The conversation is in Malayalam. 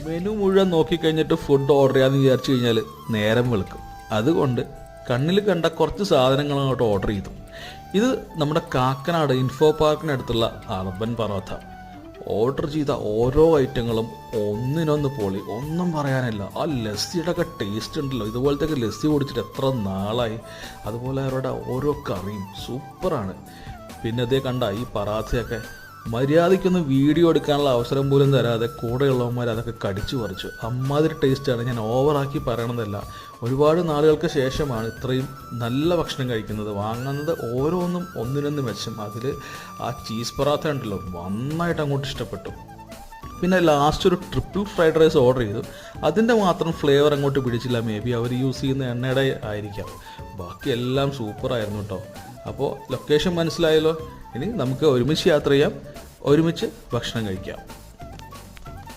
മെനു മുഴുവൻ നോക്കിക്കഴിഞ്ഞിട്ട് ഫുഡ് ഓർഡർ ചെയ്യാമെന്ന് വിചാരിച്ചു കഴിഞ്ഞാൽ നേരം വെളുക്കും. അതുകൊണ്ട് കണ്ണിൽ കണ്ട കുറച്ച് സാധനങ്ങൾ അങ്ങോട്ട് ഓർഡർ ചെയ്തു. ഇത് നമ്മുടെ കാക്കനാട് ഇൻഫോ പാർക്കിനടുത്തുള്ള അർബൻ പറാത്ത. ഓർഡർ ചെയ്ത ഓരോ ഐറ്റങ്ങളും ഒന്നിനൊന്ന് പൊളി, ഒന്നും പറയാനില്ല. ആ ലസ്സിയുടെ ഒക്കെ ടേസ്റ്റ് ഉണ്ടല്ലോ, ഇതുപോലത്തെ ലസ്സി കുടിച്ചിട്ട് എത്ര നാളായി. അതുപോലെ അവരുടെ ഓരോ കറിയും സൂപ്പറാണ്. പിന്നെ അതേ കണ്ട ഈ പറാത്തയൊക്കെ മര്യാദയ്ക്കൊന്നും വീഡിയോ എടുക്കാനുള്ള അവസരം പോലും തരാതെ കൂടെയുള്ളവന്മാർ അതൊക്കെ കടിച്ചു പറിച്ചു. അമ്മാതിരി ടേസ്റ്റാണ്. ഞാൻ ഓവറാക്കി പറയണതല്ല, ഒരുപാട് നാളുകൾക്ക് ശേഷമാണ് ഇത്രയും നല്ല ഭക്ഷണം കഴിക്കുന്നത്. വാങ്ങുന്നത് ഓരോന്നും ഒന്നിനൊന്ന് മെച്ചം. അതിൽ ആ ചീസ് പറാത്ത ഉണ്ടല്ലോ, നന്നായിട്ട് അങ്ങോട്ട് ഇഷ്ടപ്പെട്ടു. പിന്നെ ലാസ്റ്റ് ഒരു ട്രിപ്പിൾ ഫ്രൈഡ് റൈസ് ഓർഡർ ചെയ്തു. അതിൻ്റെ മാത്രം ഫ്ലേവർ അങ്ങോട്ട് പിടിച്ചില്ല. മേ ബി അവർ യൂസ് ചെയ്യുന്ന എണ്ണയുടെ ആയിരിക്കാം. ബാക്കി എല്ലാം സൂപ്പറായിരുന്നു കേട്ടോ. അപ്പോൾ ലൊക്കേഷൻ മനസ്സിലായല്ലോ. ഇനി നമുക്ക് ഒരുമിച്ച് യാത്ര ചെയ്യാം, ഒരുമിച്ച് ഭക്ഷണം കഴിക്കാം.